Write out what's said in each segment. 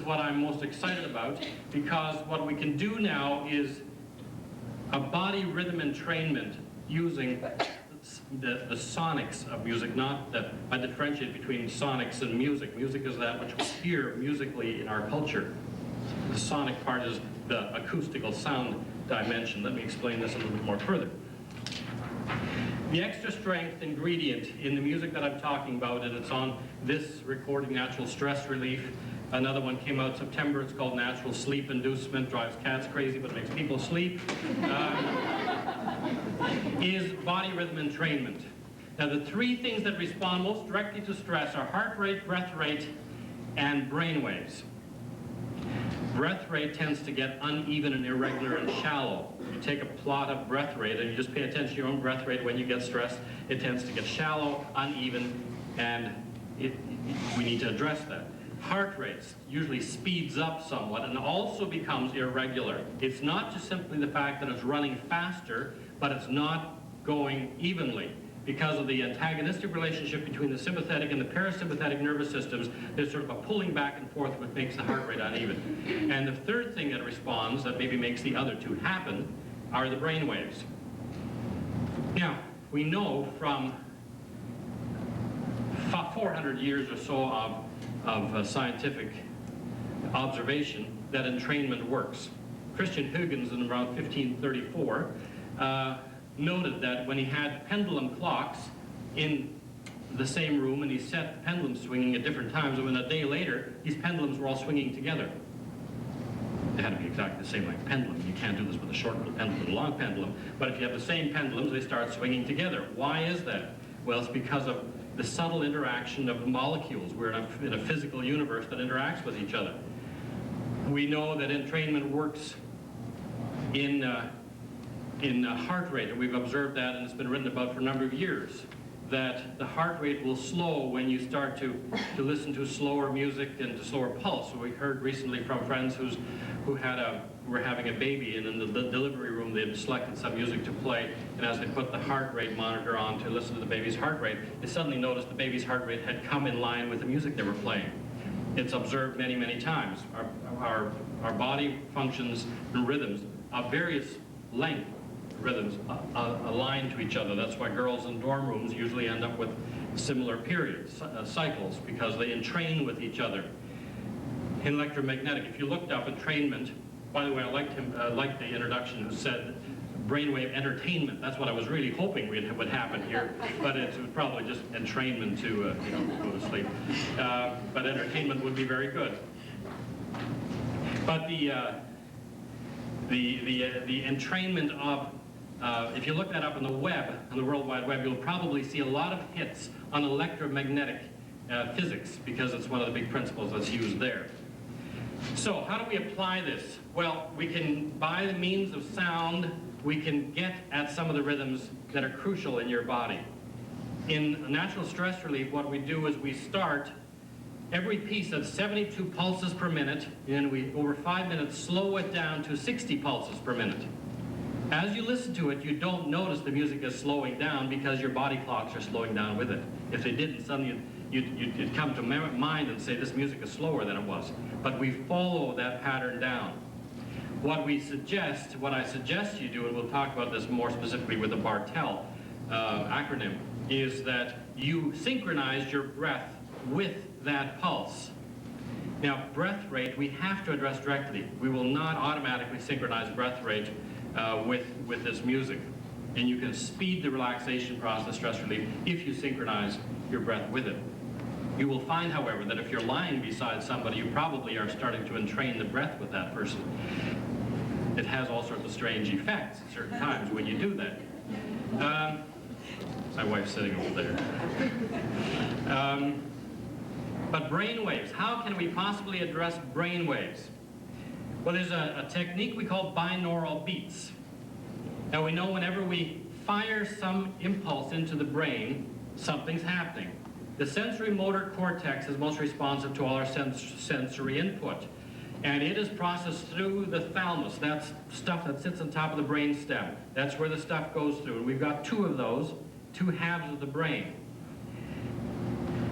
what I'm most excited about, because what we can do now is a body rhythm entrainment using the sonics of music, not that I differentiate between sonics and music. Music is that which we hear musically in our culture. The sonic part is the acoustical sound dimension. Let me explain this a little bit more further. The extra strength ingredient in the music that I'm talking about, and it's on this recording, Natural Stress Relief. Another one came out in September. It's called Natural Sleep Inducement. Drives cats crazy, but makes people sleep. Is body rhythm entrainment. Now, the three things that respond most directly to stress are heart rate, breath rate, and brain waves. Breath rate tends to get uneven and irregular and shallow. You take a plot of breath rate and you just pay attention to your own breath rate when you get stressed. It tends to get shallow, uneven, and we need to address that. Heart rate usually speeds up somewhat and also becomes irregular. It's not just simply the fact that it's running faster, but it's not going evenly. Because of the antagonistic relationship between the sympathetic and the parasympathetic nervous systems, there's sort of a pulling back and forth which makes the heart rate uneven. And the third thing that responds, that maybe makes the other two happen, are the brain waves. Now, we know from 400 years or so of scientific observation that entrainment works. Christian Huygens in around 1534 noted that when he had pendulum clocks in the same room and he set the pendulum swinging at different times, and when a day later these pendulums were all swinging together. They had to be exactly the same like pendulum. You can't do this with a short little pendulum and a long pendulum, but if you have the same pendulums, they start swinging together. Why is that? Well, it's because of the subtle interaction of the molecules. We're in a physical universe that interacts with each other. We know that entrainment works in heart rate, and we've observed that, and it's been written about for a number of years, that the heart rate will slow when you start to listen to slower music and to slower pulse. So we heard recently from friends who were having a baby, and in the delivery room they had selected some music to play, and as they put the heart rate monitor on to listen to the baby's heart rate, they suddenly noticed the baby's heart rate had come in line with the music they were playing. It's observed many, many times. Our body functions and rhythms of various length rhythms align to each other. That's why girls in dorm rooms usually end up with similar periods, cycles, because they entrain with each other. In electromagnetic, if you looked up entrainment, by the way, I liked the introduction who said brainwave entertainment. That's what I was really hoping would happen here, but it was probably just entrainment to go to sleep. But entertainment would be very good. But the entrainment of if you look that up on the web, on the World Wide Web, you'll probably see a lot of hits on electromagnetic physics, because it's one of the big principles that's used there. So how do we apply this? Well, we can, by the means of sound, we can get at some of the rhythms that are crucial in your body. In natural stress relief, what we do is we start every piece at 72 pulses per minute, and we, over 5 minutes, slow it down to 60 pulses per minute. As you listen to it, you don't notice the music is slowing down because your body clocks are slowing down with it. If they didn't, suddenly you'd come to mind and say this music is slower than it was. But we follow that pattern down. What I suggest you do, and we'll talk about this more specifically with the Bartel acronym, is that you synchronize your breath with that pulse. Now, breath rate, we have to address directly. We will not automatically synchronize breath rate with this music. And you can speed the relaxation process, stress relief, if you synchronize your breath with it. You will find, however, that if you're lying beside somebody, you probably are starting to entrain the breath with that person. It has all sorts of strange effects at certain times when you do that. My wife's sitting over there. But brain waves, how can we possibly address brain waves? Well, there's a technique we call binaural beats. Now, we know whenever we fire some impulse into the brain, something's happening. The sensory motor cortex is most responsive to all our sensory input. And it is processed through the thalamus. That's stuff that sits on top of the brain stem. That's where the stuff goes through. And we've got two of those, two halves of the brain.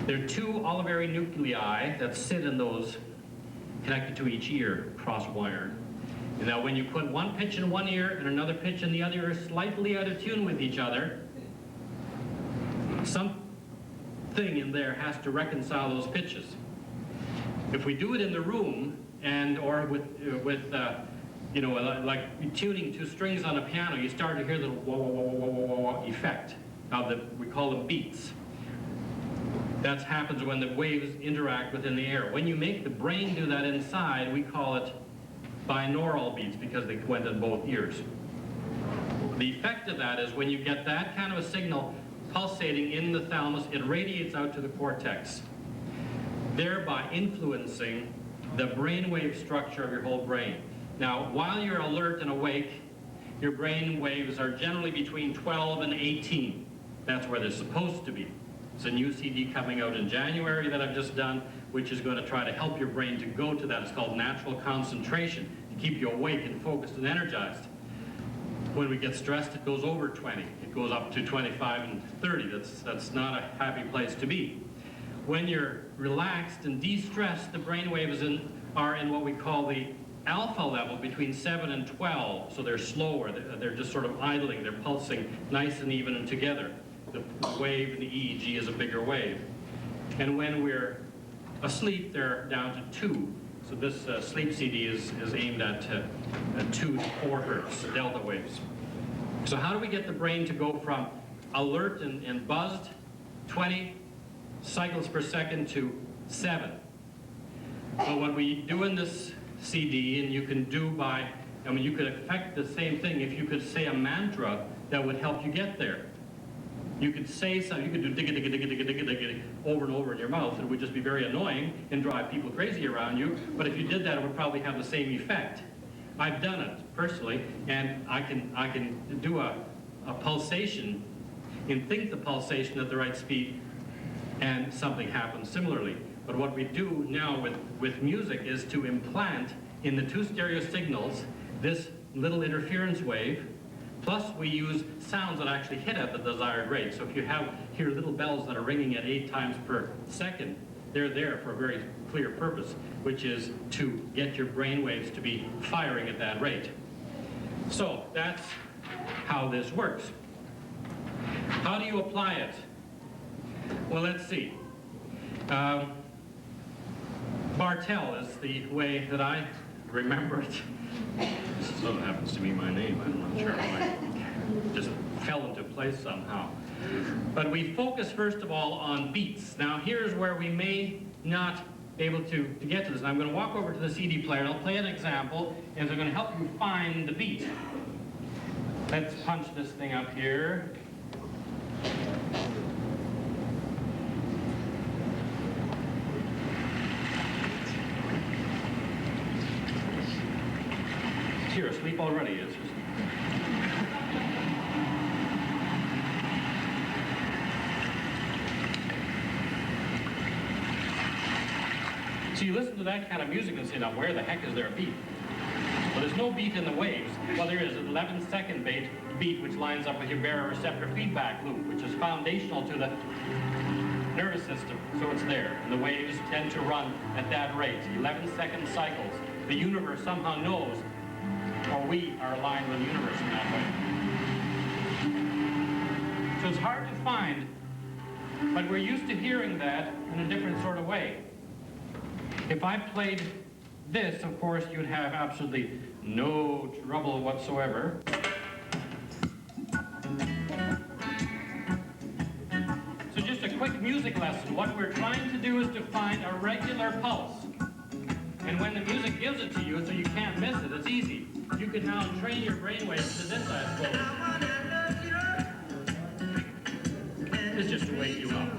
There are two olivary nuclei that sit in those connected to each ear, cross-wired. And now when you put one pitch in one ear and another pitch in the other ear slightly out of tune with each other, something in there has to reconcile those pitches. If we do it in the room or with you know, like tuning two strings on a piano, you start to hear the wah, wah, wah, wah, wah, wah, wah effect. We call them beats. That happens when the waves interact within the air. When you make the brain do that inside, we call it binaural beats because they went in both ears. The effect of that is when you get that kind of a signal pulsating in the thalamus, it radiates out to the cortex, thereby influencing the brainwave structure of your whole brain. Now, while you're alert and awake, your brain waves are generally between 12 and 18. That's where they're supposed to be. It's a new CD coming out in January that I've just done, which is going to try to help your brain to go to that. It's called natural concentration, to keep you awake and focused and energized. When we get stressed, it goes over 20. It goes up to 25 and 30. That's not a happy place to be. When you're relaxed and de-stressed, the brain waves are in what we call the alpha level between 7 and 12. So they're slower. They're just sort of idling. They're pulsing nice and even and together. The wave in the EEG is a bigger wave. And when we're asleep, they're down to 2. So this sleep CD is aimed at 2 to 4 hertz, delta waves. So how do we get the brain to go from alert and buzzed, 20 cycles per second, to 7? Well, what we do in this CD, and you can do you could affect the same thing if you could say a mantra that would help you get there. You could say something, you could do digga digga digga digga digga digga over and over in your mouth, and it would just be very annoying and drive people crazy around you. But if you did that, it would probably have the same effect. I've done it personally, and I can do a pulsation and think the pulsation at the right speed, and something happens similarly. But what we do now with music is to implant in the 2 stereo signals this little interference wave. Plus, we use sounds that actually hit at the desired rate. So if you hear little bells that are ringing at 8 times per second, they're there for a very clear purpose, which is to get your brain waves to be firing at that rate. So that's how this works. How do you apply it? Well, let's see. Bartel is the way that I remember it. So it happens to be my name. I'm not sure how I just fell into place somehow. But we focus first of all on beats. Now here's where we may not be able to get to this. And I'm going to walk over to the CD player and I'll play an example, and I'm going to help you find the beat. Let's punch this thing up here. You're asleep already, is it? So you listen to that kind of music and say, now where the heck is there a beat? Well, there's no beat in the waves. Well, there is an 11-second beat which lines up with your baroreceptor feedback loop, which is foundational to the nervous system. So it's there. And the waves tend to run at that rate, 11-second cycles. The universe somehow knows, or we are aligned with the universe in that way. So it's hard to find, but we're used to hearing that in a different sort of way. If I played this, of course, you'd have absolutely no trouble whatsoever. So just a quick music lesson. What we're trying to do is to find a regular pulse. And when the music gives it to you, so you can't miss it, it's easy. You can now train your brainwaves to this, I suppose. It's just to wake you up.